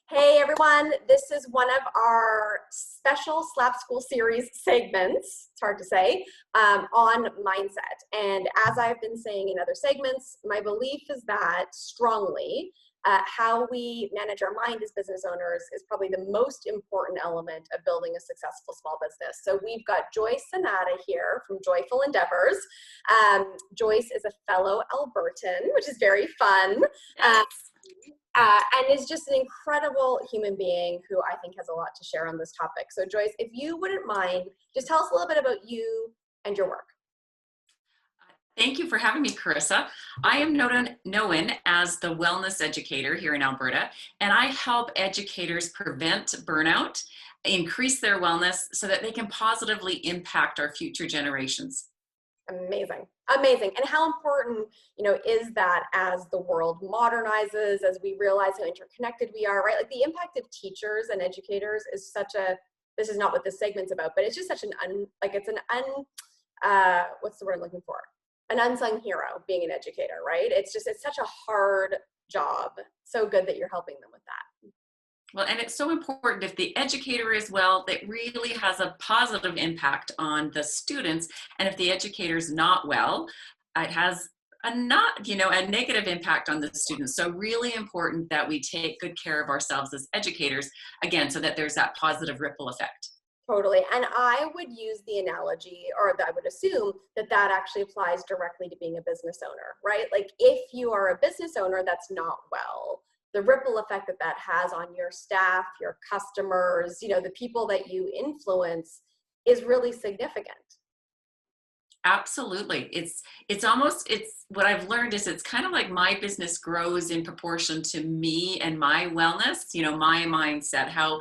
Hey everyone, this is one of our special Slap School series segments, it's hard to say, on mindset. And as I've been saying in other segments, my belief is that strongly how we manage our mind as business owners is probably the most important element of building a successful small business. So we've got Joyce Sunada here from Joyful Endeavors. Joyce is a fellow Albertan, which is very fun. And is just an incredible human being who I think has a lot to share on this topic. So Joyce, if you wouldn't mind, just tell us a little bit about you and your work. Thank you for having me, Carissa. I am known as the wellness educator here in Alberta, and I help educators prevent burnout, increase their wellness so that they can positively impact our future generations. Amazing, amazing. And how important, is that as the world modernizes, as we realize how interconnected we are, right? Like the impact of teachers and educators is such a, this is not what this segment's about, but it's just such an what's the word I'm looking for? An unsung hero being an educator, right? It's such a hard job. So good that you're helping them with that. Well, and it's so important if the educator is well, that really has a positive impact on the students. And if the educator is not well, it has a negative impact on the students. So really important that we take good care of ourselves as educators, again, so that there's that positive ripple effect. Totally. And I would use the analogy, or I would assume that that actually applies directly to being a business owner, right? Like if you are a business owner that's not well, the ripple effect that that has on your staff, your customers, the people that you influence is really significant. Absolutely. It's what I've learned is it's kind of like my business grows in proportion to me and my wellness, my mindset, how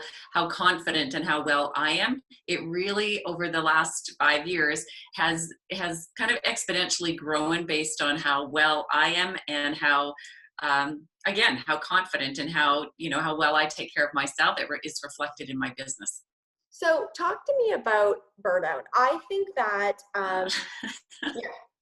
confident and how well I am. It really over the last 5 years has kind of exponentially grown based on how well I am and how again, how confident and how well I take care of myself. It is reflected in my business. So talk to me about burnout. I think that, yeah,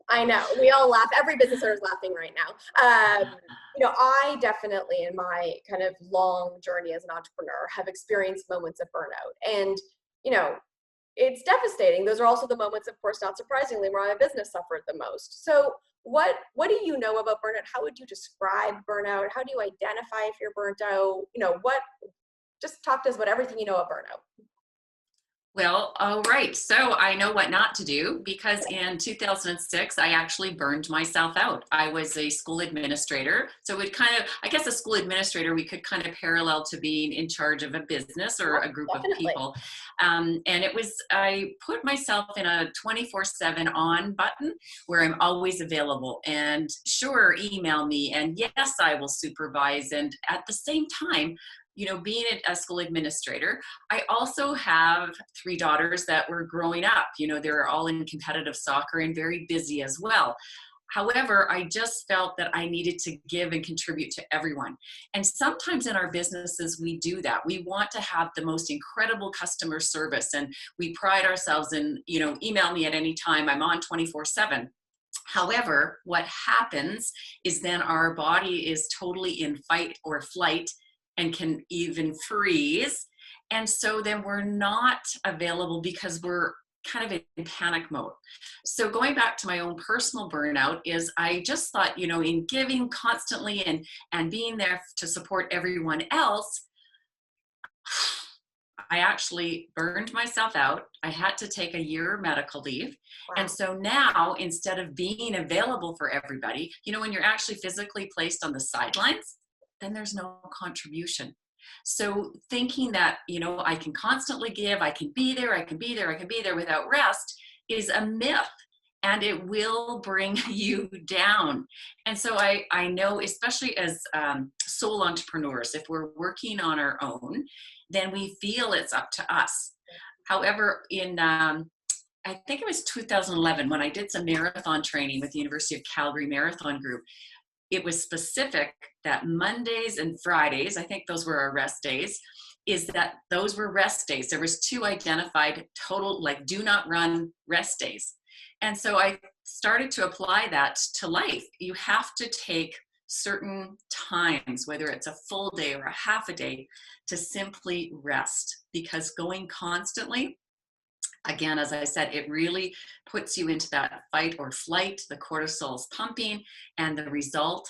I know we all laugh. Every business owner is laughing right now. I definitely in my kind of long journey as an entrepreneur have experienced moments of burnout, and, it's devastating. Those are also the moments, of course, not surprisingly, where my business suffered the most. So what do you know about burnout? How would you describe burnout? How do you identify if you're burnt out? Just talk to us about everything you know about burnout. Well, all right. So I know what not to do because in 2006, I actually burned myself out. I was a school administrator. So I guess a school administrator, we could kind of parallel to being in charge of a business or a group Definitely. of people. And I put myself in a 24/7 on button where I'm always available and sure, email me. And yes, I will supervise. And at the same time, being a school administrator, I also have 3 daughters that were growing up. They're all in competitive soccer and very busy as well. However, I just felt that I needed to give and contribute to everyone. And sometimes in our businesses, we do that. We want to have the most incredible customer service and we pride ourselves in, email me at any time. I'm on 24/7. However, what happens is then our body is totally in fight or flight and can even freeze. And so then we're not available because we're kind of in panic mode. So going back to my own personal burnout is I just thought, in giving constantly and being there to support everyone else, I actually burned myself out. I had to take a year medical leave. Wow. And so now instead of being available for everybody, when you're actually physically placed on the sidelines, then there's no contribution. So thinking that, I can constantly give, I can be there without rest is a myth and it will bring you down. And so I know, especially as sole entrepreneurs, if we're working on our own, then we feel it's up to us. However, in I think it was 2011 when I did some marathon training with the University of Calgary Marathon Group. It was specific that Mondays and Fridays, I think those were our rest days, those were rest days. There was 2 identified total, like do not run rest days. And so I started to apply that to life. You have to take certain times, whether it's a full day or a half a day, to simply rest, because going constantly, again, as I said, it really puts you into that fight or flight. The cortisol's pumping, and the result,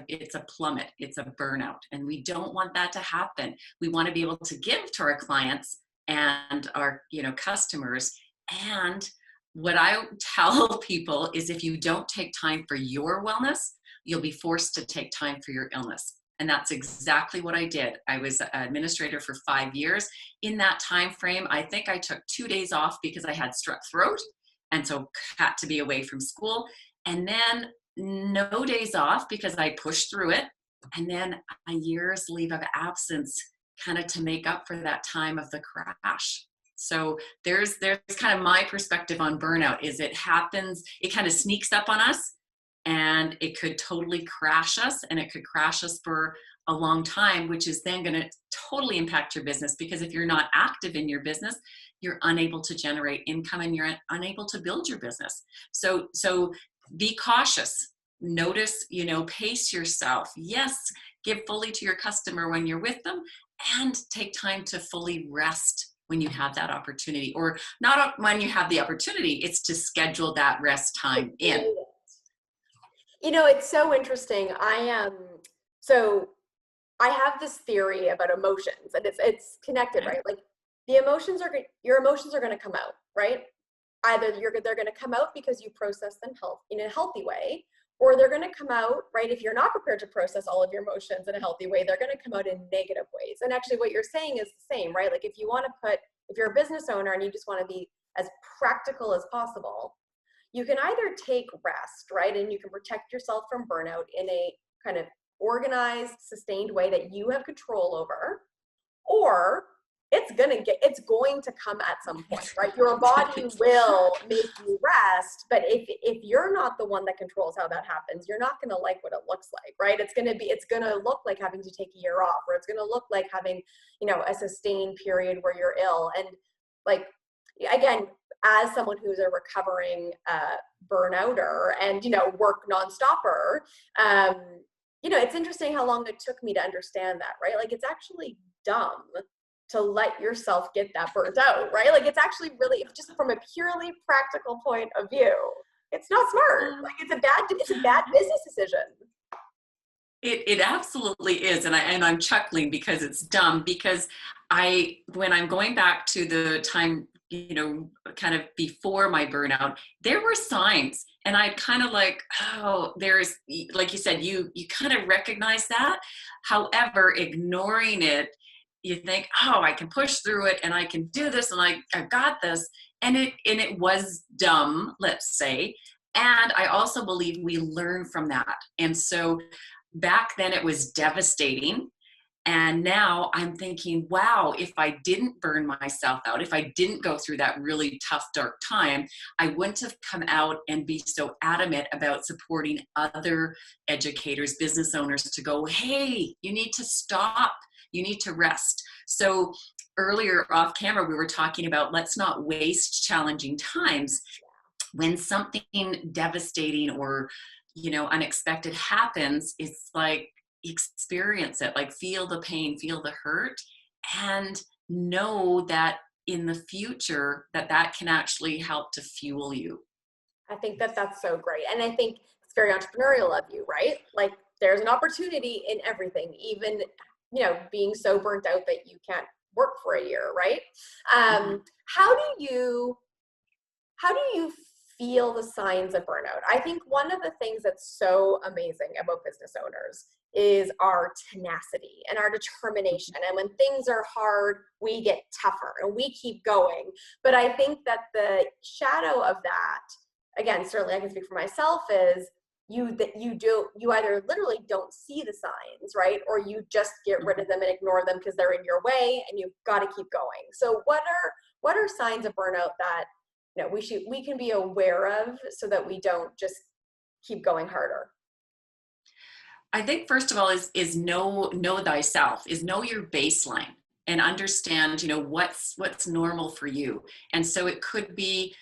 it's a plummet, it's a burnout. And we don't want that to happen. We want to be able to give to our clients and our, customers. And what I tell people is, if you don't take time for your wellness, you'll be forced to take time for your illness. And that's exactly what I did. I was an administrator for 5 years. In that time frame, I think I took 2 days off because I had strep throat, and so had to be away from school. And then no days off because I pushed through it. And then a year's leave of absence, kind of to make up for that time of the crash. So there's kind of my perspective on burnout. Is it happens, it kind of sneaks up on us, and it could totally crash us, and it could crash us for a long time, which is then going to totally impact your business, because if you're not active in your business, you're unable to generate income, and you're unable to build your business. So be cautious. Notice, pace yourself. Yes, give fully to your customer when you're with them, and take time to fully rest when you have that opportunity, or not when you have the opportunity. It's to schedule that rest time in. It's so interesting. So I have this theory about emotions, and it's connected, right? Like your emotions are going to come out, right? Either they're going to come out because you process them in a healthy way, or they're going to come out, right? If you're not prepared to process all of your emotions in a healthy way, they're going to come out in negative ways. And actually what you're saying is the same, right? Like if you're a business owner and you just want to be as practical as possible, you can either take rest, right? And you can protect yourself from burnout in a kind of organized, sustained way that you have control over, or it's going to come at some point, right? Your body will make you rest, but if you're not the one that controls how that happens, you're not going to like what it looks like, right? It's going to look like having to take a year off, or it's going to look like having, a sustained period where you're ill. And like, again, as someone who's a recovering burnouter and, work nonstopper, it's interesting how long it took me to understand that, right? Like it's actually dumb to let yourself get that burnt out, right? Like it's actually really, just from a purely practical point of view, it's not smart. Like it's a bad business decision. It absolutely is. And I'm chuckling because it's dumb, because when I'm going back to the time, kind of before my burnout, there were signs, and I kind of like, oh, there's, like you said, you kind of recognize that. However, ignoring it, you think, oh, I can push through it, and I can do this, and I got this. And it was dumb, let's say. And I also believe we learn from that. And so back then it was devastating. And now I'm thinking, wow, if I didn't burn myself out, if I didn't go through that really tough, dark time, I wouldn't have come out and be so adamant about supporting other educators, business owners, to go, hey, you need to stop. You need to rest. So earlier off camera, we were talking about, let's not waste challenging times. When something devastating or, unexpected happens, it's like, experience it, like feel the pain, feel the hurt, and know that in the future that can actually help to fuel you. I think that's so great. And I think it's very entrepreneurial of you, right? Like there's an opportunity in everything, even, being so burnt out that you can't work for a year, right? How do you feel the signs of burnout? I think one of the things that's so amazing about business owners is our tenacity and our determination. And when things are hard, we get tougher and we keep going. But I think that the shadow of that, again, certainly I can speak for myself, is you either literally don't see the signs, right? Or you just get rid of them and ignore them because they're in your way, and you've got to keep going. So what are signs of burnout that we can be aware of so that we don't just keep going harder? I think first of all is know thyself, is know your baseline and understand, what's normal for you. And so it could be,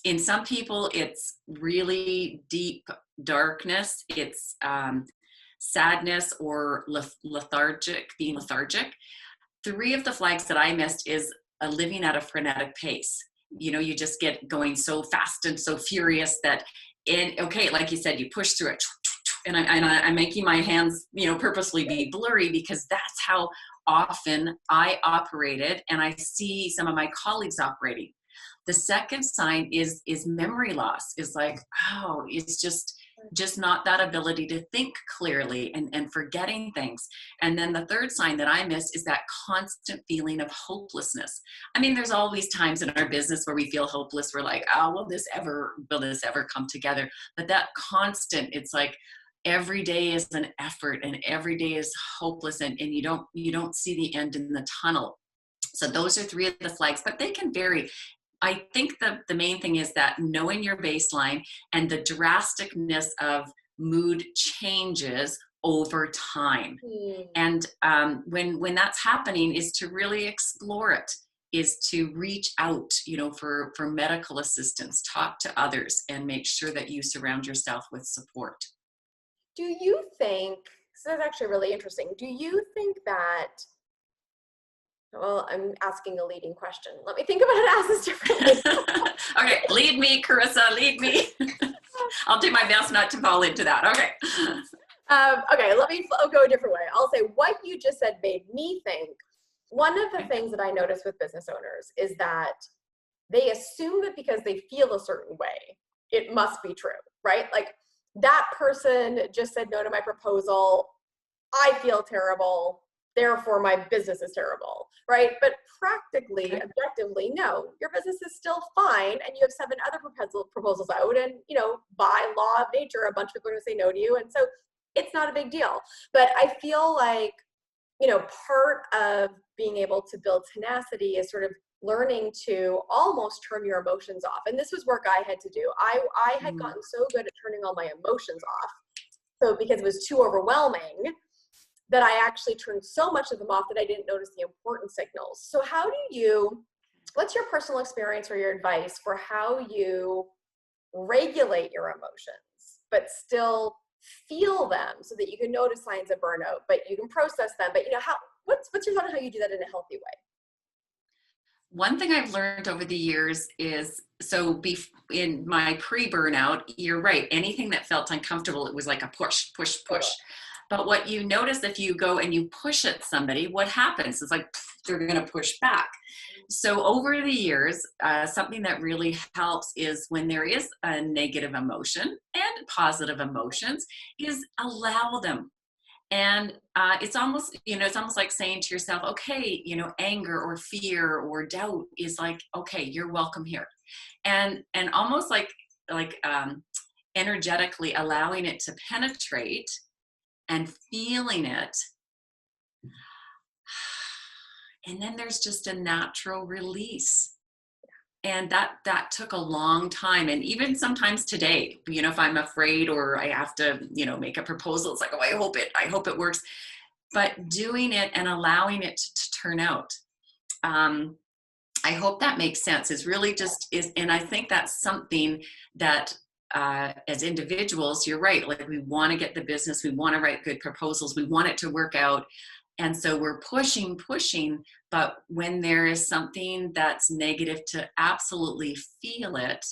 in some people, it's really deep darkness, it's sadness, or lethargic, being lethargic. Three of the flags that I missed is living at a frenetic pace. You just get going so fast and so furious that okay, like you said, you push through it. And I'm making my hands, purposely be blurry, because that's how often I operated, and I see some of my colleagues operating. The second sign is memory loss. Is like, oh, it's just not that ability to think clearly, and forgetting things. And then the third sign that I miss is that constant feeling of hopelessness. I mean, there's always times in our business where we feel hopeless. We're like, oh, will this ever come together? But that constant, it's like every day is an effort, and every day is hopeless, and you don't see the end in the tunnel. So those are three of the flags, but they can vary. I think the main thing is that knowing your baseline and the drasticness of mood changes over time. And when that's happening, is to really explore it, is to reach out, for medical assistance, talk to others, and make sure that you surround yourself with support. Do you think, this is actually really interesting, do you think that, well, I'm asking a leading question. Let me think about it, ask this differently. Okay, lead me, Carissa, lead me. I'll do my best not to fall into that. Okay. Okay, let me go a different way. I'll say what you just said made me think. One of the things that I notice with business owners is that they assume that because they feel a certain way, it must be true, right? Like, that person just said no to my proposal. I feel terrible. Therefore, my business is terrible, right? But practically, objectively, no, your business is still fine, and you have 7 other proposals out, and by law of nature, a bunch of people are going to say no to you, and so it's not a big deal. But I feel like part of being able to build tenacity is sort of learning to almost turn your emotions off. And this was work I had to do. I had gotten so good at turning all my emotions off, so because it was too overwhelming, that I actually turned so much of them off that I didn't notice the important signals. So what's your personal experience or your advice for how you regulate your emotions, but still feel them so that you can notice signs of burnout, but you can process them, but what's your thought on how you do that in a healthy way? One thing I've learned over the years is, in my pre-burnout, you're right, anything that felt uncomfortable, it was like a push. But what you notice, if you go and you push at somebody, what happens? It's like they're going to push back. So over the years, something that really helps is when there is a negative emotion and positive emotions, is allow them. And it's almost like saying to yourself, okay, anger or fear or doubt is like, okay, you're welcome here. And almost like energetically allowing it to penetrate and feeling it. And then there's just a natural release. And that took a long time. And even sometimes today, if I'm afraid or I have to, make a proposal, it's like, oh, I hope it works. But doing it and allowing it to turn out. I hope that makes sense. Is really and I think that's something that as individuals, you're right. Like, we want to get the business, we want to write good proposals, we want it to work out. And so we're pushing, but when there is something that's negative, to absolutely feel it,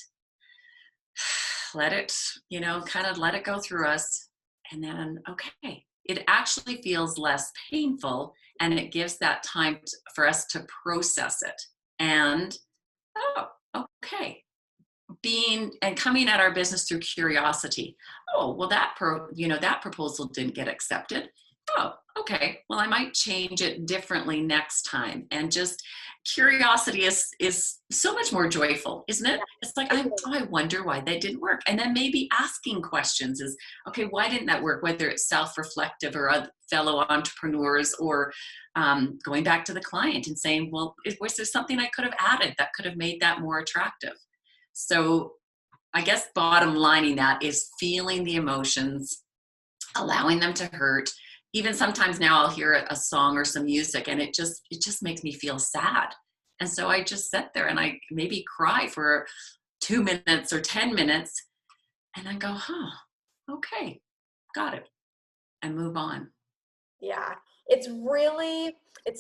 let it, kind of let it go through us. And then, okay, it actually feels less painful, and it gives that time for us to process it. And, oh, okay. Coming at our business through curiosity. Oh, well, that proposal didn't get accepted. Oh, okay. Well, I might change it differently next time. And just curiosity is so much more joyful, isn't it? It's like, I wonder why that didn't work. And then maybe asking questions is, okay, why didn't that work? Whether it's self-reflective or other fellow entrepreneurs, or going back to the client and saying, well, was there something I could have added that could have made that more attractive? So I guess bottom lining that is feeling the emotions, allowing them to hurt. Even sometimes now I'll hear a song or some music, and it just makes me feel sad. And so I just sit there and I maybe cry for 2 minutes or 10 minutes, and I go, Okay, got it. And move on. Yeah, it's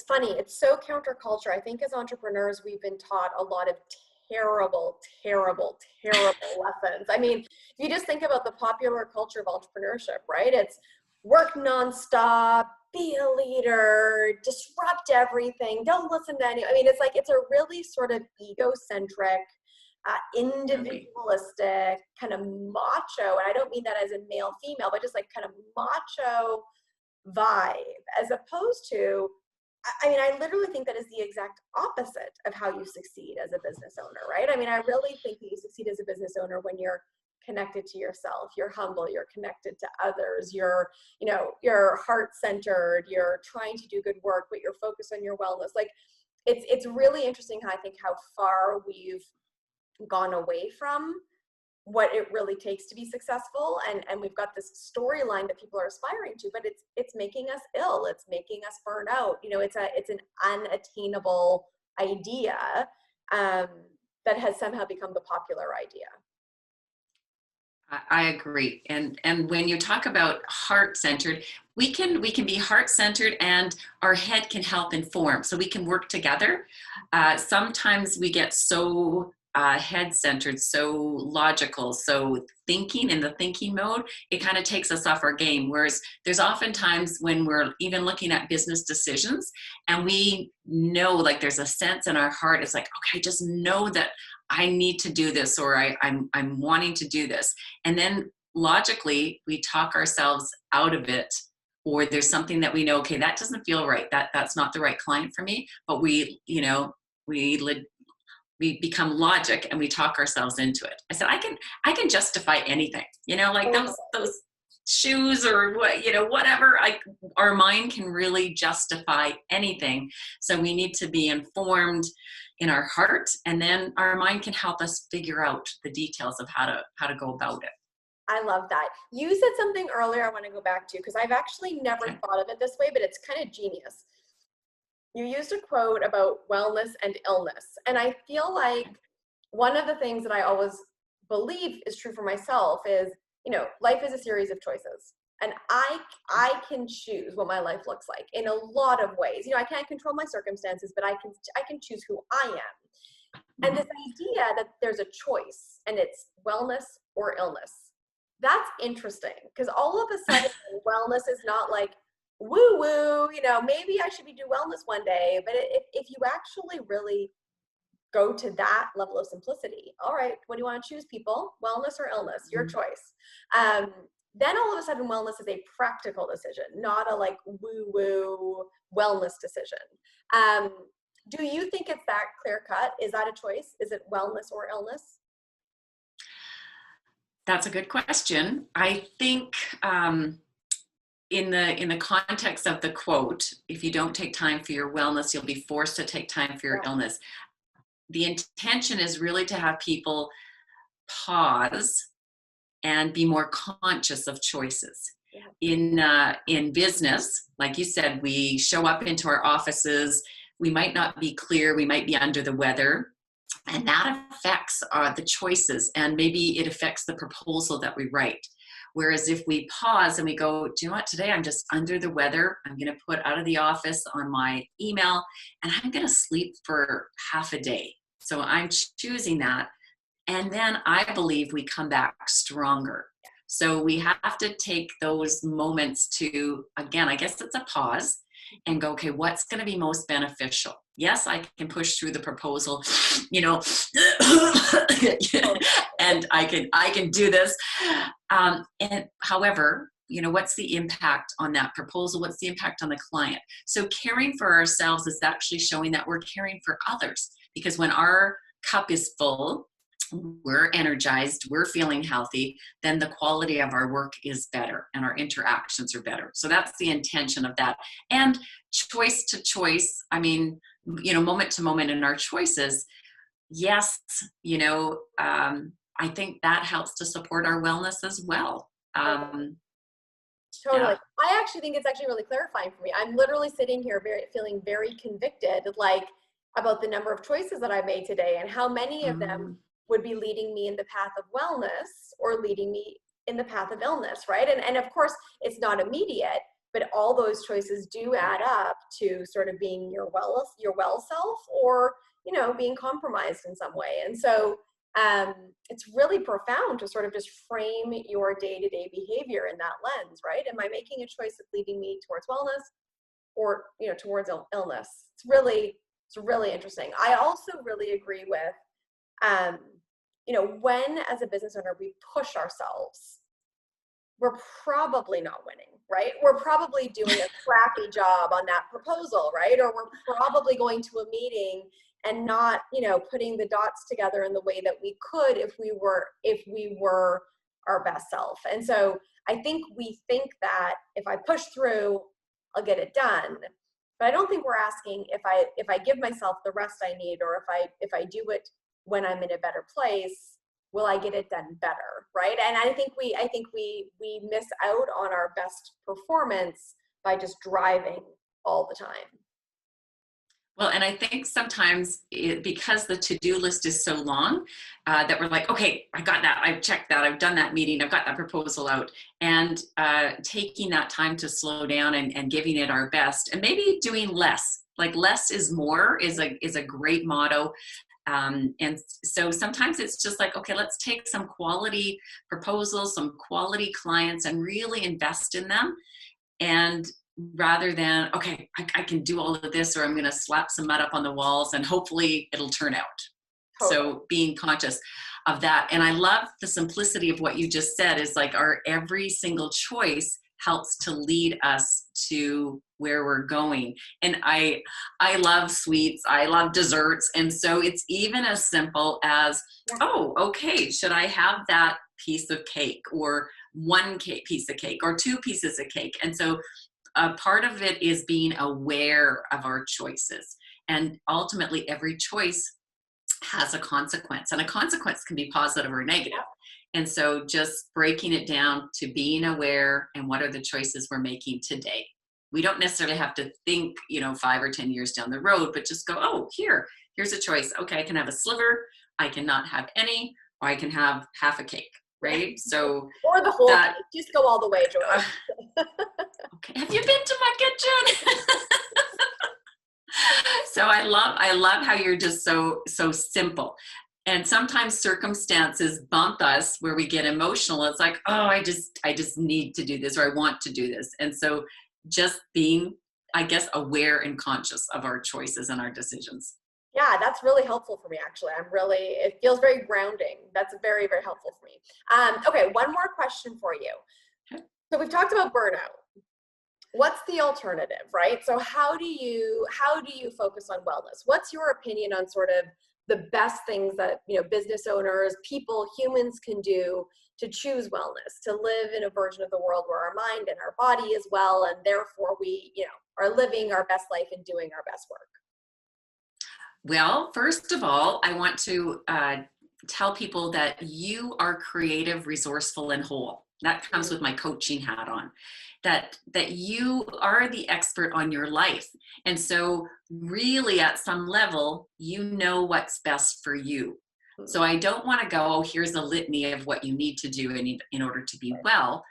funny. It's so counterculture. I think as entrepreneurs, we've been taught a lot of terrible, terrible, terrible lessons. I mean, if you just think about the popular culture of entrepreneurship, right? It's work nonstop, be a leader, disrupt everything, don't listen to any. I mean, it's like, it's a really sort of egocentric, Really. individualistic, kind of macho. And I don't mean that as in male, female, but just like kind of macho vibe, as opposed to, I mean, I literally think that is the exact opposite of how you succeed as a business owner, right? I mean, I really think that you succeed as a business owner when you're connected to yourself, you're humble, you're connected to others, you're heart-centered, you're trying to do good work, but you're focused on your wellness. Like, it's really interesting how I think how far we've gone away from what it really takes to be successful, and we've got this storyline that people are aspiring to, but it's making us ill, it's making us burn out. It's an unattainable idea, that has somehow become the popular idea. I agree. And when you talk about heart centered, we can be heart centered, and our head can help inform. So we can work together. Sometimes we get so head centered, so logical, so thinking in the thinking mode, it kind of takes us off our game. Whereas there's often times when we're even looking at business decisions, and we know, like, there's a sense in our heart. It's like, okay, I just know that I need to do this, or I'm wanting to do this. And then logically, we talk ourselves out of it, or there's something that we know, okay, that doesn't feel right. That's not the right client for me. But we become logic, and we talk ourselves into it. I said, I can justify anything, like those shoes, or whatever. Our mind can really justify anything. So we need to be informed in our heart, and then our mind can help us figure out the details of how to go about it. I love that. You said something earlier I want to go back to, because I've actually never Okay. thought of it this way, but it's kind of genius. You used a quote about wellness and illness, and I feel like one of the things that I always believe is true for myself is, life is a series of choices. And I can choose what my life looks like in a lot of ways. I can't control my circumstances, but I can choose who I am. And Mhm. this idea that there's a choice and it's wellness or illness, that's interesting, because all of a sudden wellness is not like woo woo, maybe I should be do wellness one day. But if you actually really go to that level of simplicity, all right, what do you want to choose, people? Wellness or illness? Your Mhm. choice. Then all of a sudden wellness is a practical decision, not a like woo woo wellness decision. Um, do you think it's that clear cut? Is that a choice? Is it wellness or illness? That's a good question. I think, in the context of the quote, if you don't take time for your wellness, you'll be forced to take time for your Yeah. illness. The intention is really to have people pause and be more conscious of choices. Yeah. In business, like you said, we show up into our offices, we might not be clear, we might be under the weather, and that affects the choices, and maybe it affects the proposal that we write. Whereas if we pause and we go, do you know what, today I'm just under the weather, I'm going to put out of the office on my email, and I'm going to sleep for half a day. So I'm choosing that. And then I believe we come back stronger. So we have to take those moments to, again, I guess it's a pause, and go, okay, what's going to be most beneficial? Yes, I can push through the proposal, and I can do this. And however, what's the impact on that proposal? What's the impact on the client? So caring for ourselves is actually showing that we're caring for others, because when our cup is full, we're energized, we're feeling healthy, then the quality of our work is better and our interactions are better. So that's the intention of that. And choice to choice, I mean, moment to moment in our choices, yes, I think that helps to support our wellness as well. Totally. Yeah. I actually think it's actually really clarifying for me. I'm literally sitting here feeling very convicted, like, about the number of choices that I made today and how many of them Mm, would be leading me in the path of wellness or leading me in the path of illness, right? And of course, it's not immediate, but all those choices do add up to sort of being your well self, or, you know, being compromised in some way. And so it's really profound to sort of just frame your day-to-day behavior in that lens, right? Am I making a choice that's leading me towards wellness, or, you know, towards illness? It's really interesting. I also really agree with, you know, when as a business owner we push ourselves, we're probably not winning, right? We're probably doing a crappy job on that proposal, right? Or we're probably going to a meeting and not, you know, putting the dots together in the way that we could if we were our best self. And so I think we think that if I push through, I'll get it done. But I don't think we're asking, if I give myself the rest I need, or if I do it when I'm in a better place, will I get it done better, right? And I think we miss out on our best performance by just driving all the time. Well, and I think sometimes because the to-do list is so long, that we're like, okay, I got that, I've checked that, I've done that meeting, I've got that proposal out, and taking that time to slow down and giving it our best, and maybe doing less. Like less is more is a great motto. And so sometimes it's just like, okay, let's take some quality proposals, some quality clients, and really invest in them. And rather than, okay, I can do all of this, or I'm going to slap some mud up on the walls and hopefully it'll turn out. Totally. So being conscious of that. And I love the simplicity of what you just said, is like our every single choice helps to lead us to where we're going. And I love sweets, I love desserts. And so it's even as simple as, oh, okay, should I have that piece of cake, or one piece of cake, or two pieces of cake? And so part of it is being aware of our choices. And ultimately, every choice has a consequence, and a consequence can be positive or negative. And so just breaking it down to being aware, and what are the choices we're making today. We don't necessarily have to think, 5 or 10 years down the road, but just go, oh, here's a choice. Okay, I can have a sliver, I cannot have any, or I can have half a cake, right? So or the whole cake. Just go all the way, Joyce. Okay. Have you been to my kitchen? So I love how you're just so simple. And sometimes circumstances bump us where we get emotional. It's like, oh, I just need to do this, or I want to do this. And so just being, I guess, aware and conscious of our choices and our decisions. Yeah, that's really helpful for me, actually. It feels very grounding. That's very, very helpful for me. Okay, one more question for you. Okay. So we've talked about burnout. What's the alternative, right? So how do you focus on wellness? What's your opinion on sort of the best things that, business owners, people, humans can do to choose wellness, to live in a version of the world where our mind and our body is well, and therefore we, are living our best life and doing our best work? Well, first of all, I want to tell people that you are creative, resourceful, and whole. That comes with my coaching hat on. That you are the expert on your life. And so really at some level, you know what's best for you. So I don't want to go, oh, here's a litany of what you need to do in order to be well.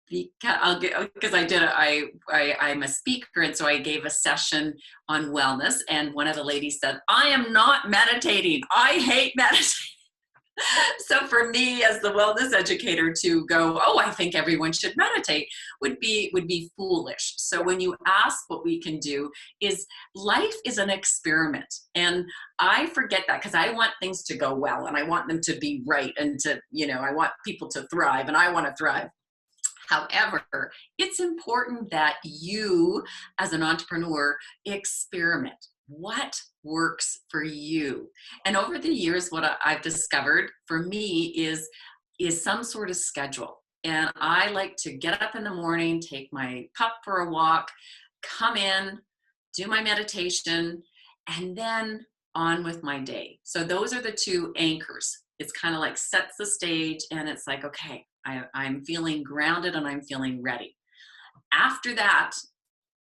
Because I'm a speaker, and so I gave a session on wellness, and one of the ladies said, I am not meditating. I hate meditating. So for me as the wellness educator to go, oh, I think everyone should meditate would be foolish. So when you ask what we can do, is life is an experiment. And I forget that, because I want things to go well, and I want them to be right, and to, I want people to thrive, and I want to thrive. However, it's important that you, as an entrepreneur, experiment. What works for you? And over the years, what I've discovered for me is some sort of schedule. And I like to get up in the morning, take my pup for a walk, come in, do my meditation, and then on with my day. So those are the two anchors. It's kind of like sets the stage, and it's like, okay, I'm feeling grounded and I'm feeling ready. After that,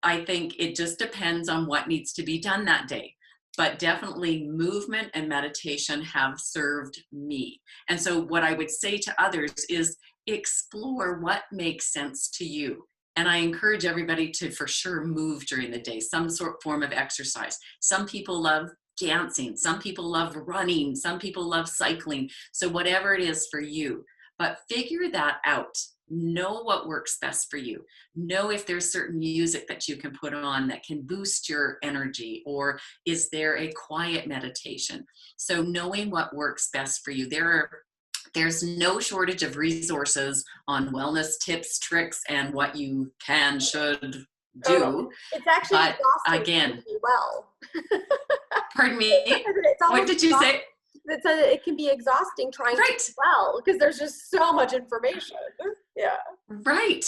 I think it just depends on what needs to be done that day. But definitely movement and meditation have served me. And so what I would say to others is explore what makes sense to you. And I encourage everybody to for sure move during the day, some form of exercise. Some people love dancing, some people love running, some people love cycling. So whatever it is for you, but figure that out. Know what works best for you. Know if there's certain music that you can put on that can boost your energy, or is there a quiet meditation? So knowing what works best for you. There's no shortage of resources on wellness tips, tricks, and what you should do. It's actually but exhausting again, well. Pardon me? It's What did you say? It can be exhausting trying to do well, because there's just so much information. Yeah. Right.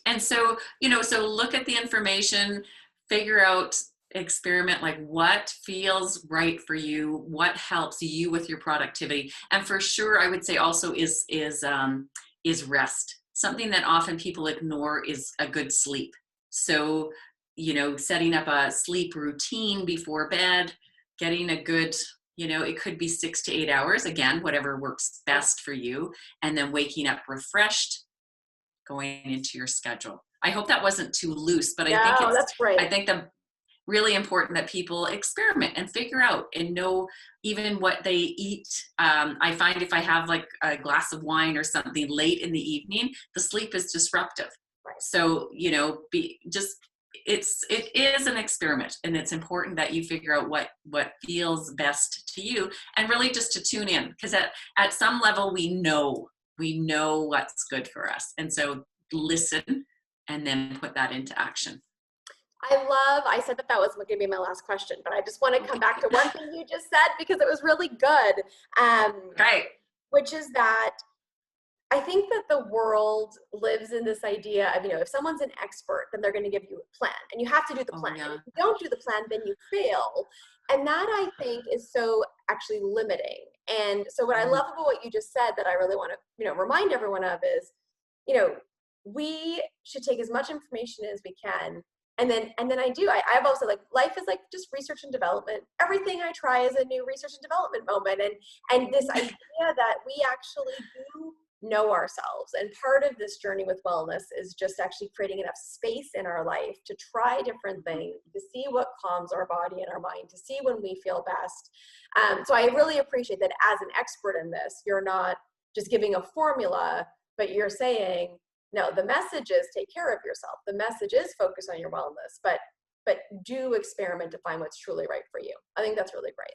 And so, so look at the information, figure out, experiment, like what feels right for you, what helps you with your productivity. And for sure, I would say also is rest. Something that often people ignore is a good sleep. So, setting up a sleep routine before bed, getting a good, it could be 6 to 8 hours, again, whatever works best for you, and then waking up refreshed, going into your schedule. I hope that wasn't too loose, but I think that's great. I think the really important that people experiment and figure out and know even what they eat. I find if I have like a glass of wine or something late in the evening, the sleep is disruptive. Right. So, it is an experiment, and it's important that you figure out what feels best to you, and really just to tune in, because at some level we know what's good for us. And so listen and then put that into action. I said that was going to be my last question, but I just want to come back to one thing you just said, because it was really good. Right. Which is that I think that the world lives in this idea of, if someone's an expert, then they're going to give you a plan, and you have to do the plan. Yeah. If you don't do the plan, then you fail. And that, I think, is so actually limiting. And so what I love about what you just said that I really want to, remind everyone of is, we should take as much information as we can. And then I've also, like, life is like just research and development. Everything I try is a new research and development moment. And this idea that we actually do know ourselves. And part of this journey with wellness is just actually creating enough space in our life to try different things, to see what calms our body and our mind, to see when we feel best. So I really appreciate that as an expert in this, you're not just giving a formula, but you're saying, no, the message is take care of yourself. The message is focus on your wellness, but do experiment to find what's truly right for you. I think that's really great.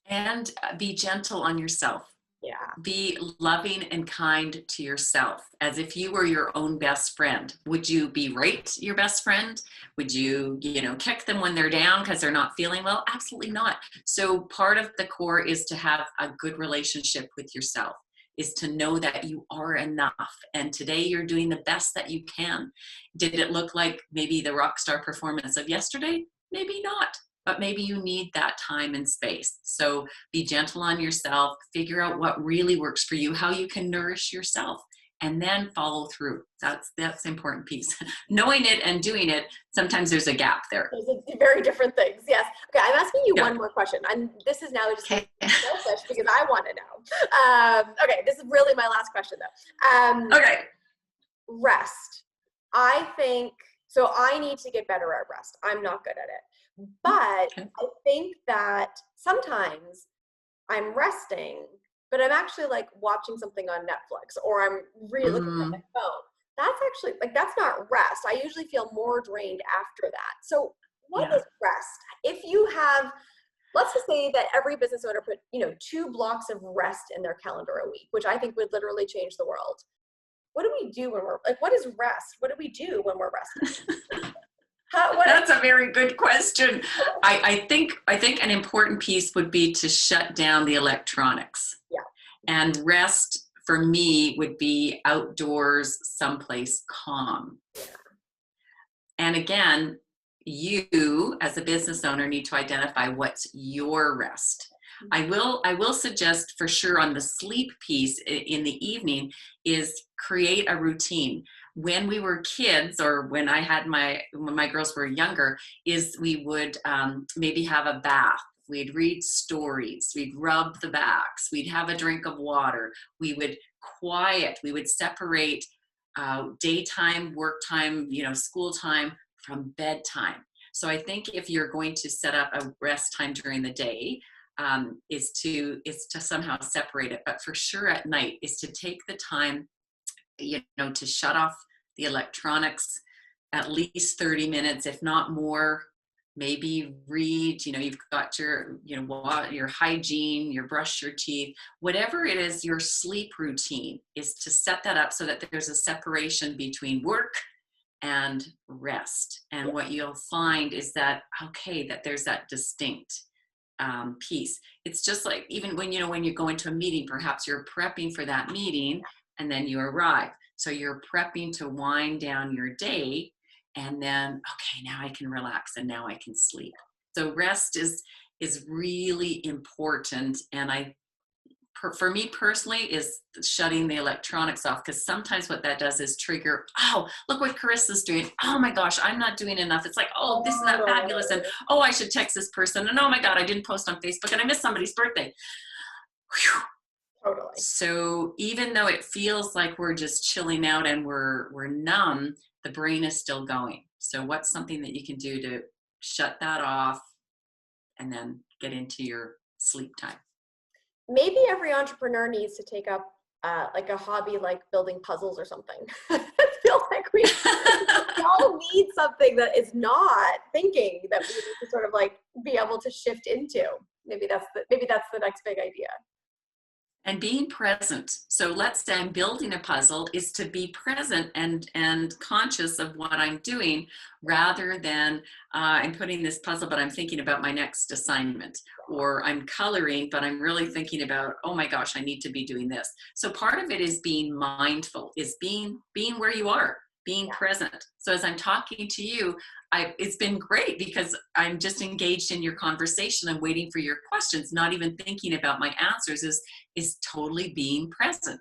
And be gentle on yourself. Yeah. Be loving and kind to yourself, as if you were your own best friend. Would you berate your best friend? Would you, kick them when they're down because they're not feeling well? Absolutely not. So part of the core is to have a good relationship with yourself, is to know that you are enough. And today you're doing the best that you can. Did it look like maybe the rock star performance of yesterday? Maybe not. But maybe you need that time and space. So be gentle on yourself, figure out what really works for you, how you can nourish yourself, and then follow through. That's the important piece. Knowing it and doing it, sometimes there's a gap there. Those are very different things, yes. Okay, I'm asking you one more question. And this is now just selfish because I want to know. Okay, this is really my last question though. Okay. Rest. I think, so I need to get better at rest. I'm not good at it. But I think that sometimes I'm resting, but I'm actually like watching something on Netflix, or I'm really looking at my phone. That's actually, like, that's not rest. I usually feel more drained after that. So what is rest? If you have, let's just say that every business owner put, 2 blocks of rest in their calendar a week, which I think would literally change the world. What do we do when we're, like, what is rest? What do we do when we're resting? That's a very good question. I think an important piece would be to shut down the electronics. Yeah. And rest for me would be outdoors, someplace calm. Yeah. And again, you as a business owner need to identify what's your rest. I will suggest for sure on the sleep piece in the evening is create a routine. When we were kids, or when I had when my girls were younger, is we would maybe have a bath We'd read stories. We'd rub the backs. We'd have a drink of water. We would quiet. We would separate daytime, work time, school time from bedtime. So I think if you're going to set up a rest time during the day, is to somehow separate it. But for sure at night is to take the time, to shut off the electronics at least 30 minutes, if not more. Maybe read, you've got your, your hygiene, your brush your teeth, whatever it is, your sleep routine is to set that up so that there's a separation between work and rest. And what you'll find is that, that there's that distinct piece. It's just like, even when you go into a meeting, perhaps you're prepping for that meeting and then you arrive. So you're prepping to wind down your day. And then, now I can relax and now I can sleep. So rest is really important. And for me personally, is shutting the electronics off, because sometimes what that does is trigger, look what Carissa's doing. Oh my gosh, I'm not doing enough. It's like, this is not fabulous. And I should text this person. And oh my God, I didn't post on Facebook and I missed somebody's birthday. Whew. Totally. So even though it feels like we're just chilling out and we're numb, the brain is still going. So what's something that you can do to shut that off and then get into your sleep time? Maybe every entrepreneur needs to take up like a hobby, like building puzzles or something. I feel like we all need something that is not thinking, that we need to sort of like be able to shift into. Maybe that's the next big idea. And being present. So let's say I'm building a puzzle, is to be present and conscious of what I'm doing, rather than I'm putting this puzzle, but I'm thinking about my next assignment, or I'm coloring, but I'm really thinking about, oh my gosh, I need to be doing this. So part of it is being mindful, is being where you are, being present. So as I'm talking to you, it's been great because I'm just engaged in your conversation. I'm waiting for your questions, not even thinking about my answers, is totally being present.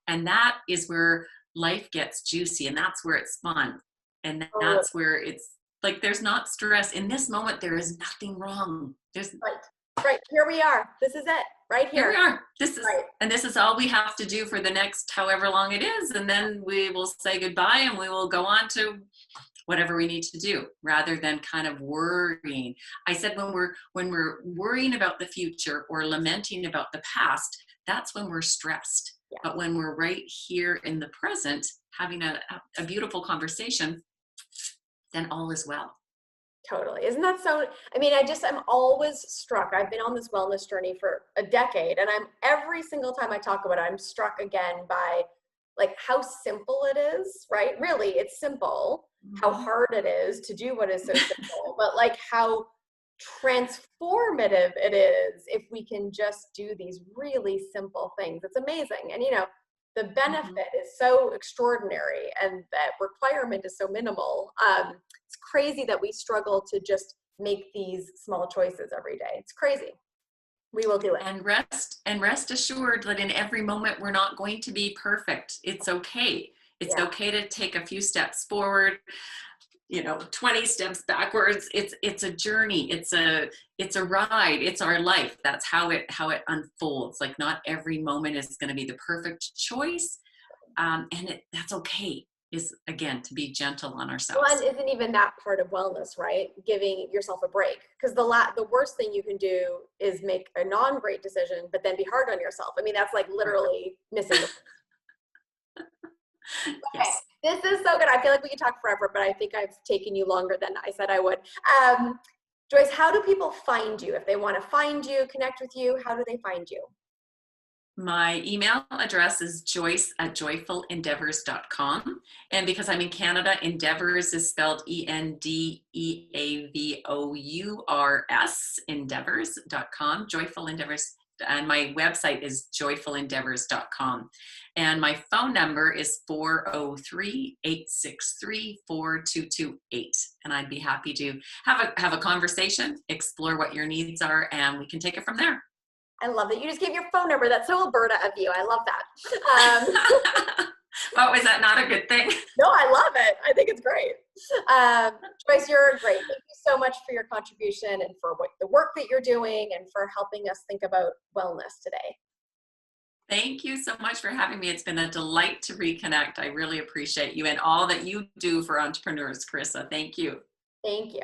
And that is where life gets juicy, and that's where it's fun. And that's where it's like, there's not stress. In this moment, there is nothing wrong. There's Right. Here we are. This is it. Right here. Here we are. And this is all we have to do for the next however long it is. And then we will say goodbye and we will go on to whatever we need to do, rather than kind of worrying. I said when we're worrying about the future or lamenting about the past, that's when we're stressed. Yeah. But when we're right here in the present, having a beautiful conversation, then all is well. Totally. Isn't that so? I mean, I'm always struck. I've been on this wellness journey for a decade, and every single time I talk about it, I'm struck again by like how simple it is, right? Really, it's simple. How hard it is to do what is so simple, but like how transformative it is if we can just do these really simple things. It's amazing. And the benefit is so extraordinary, and that requirement is so minimal. It's crazy that we struggle to just make these small choices every day. It's crazy. We will do it. And rest assured that in every moment we're not going to be perfect. It's okay. It's okay to take a few steps forward, 20 steps backwards. It's a journey. It's a ride. It's our life. That's how it unfolds. Like, not every moment is going to be the perfect choice. And that's okay, is again, to be gentle on ourselves. Well, and isn't even that part of wellness, right? Giving yourself a break. Because the worst thing you can do is make a non-great decision, but then be hard on yourself. I mean, that's like literally missing the Okay, yes. This is so good. I feel like we could talk forever, but I think I've taken you longer than I said I would. Joyce, how do people find you? If they want to find you, connect with you, how do they find you? My email address is joyce@joyfulendeavors.com. And because I'm in Canada, Endeavors is spelled ENDEAVOURS, endeavors.com, Joyful Endeavors. And my website is joyfulendeavors.com. And my phone number is 403-863-4228. And I'd be happy to have a conversation, explore what your needs are, and we can take it from there. I love that you just gave your phone number. That's so Alberta of you. I love that. Well, was that not a good thing? No, I love it. I think it's great. Joyce, you're great. Thank you so much for your contribution and for the work that you're doing and for helping us think about wellness today. Thank you so much for having me. It's been a delight to reconnect. I really appreciate you and all that you do for entrepreneurs, Carissa. Thank you. Thank you.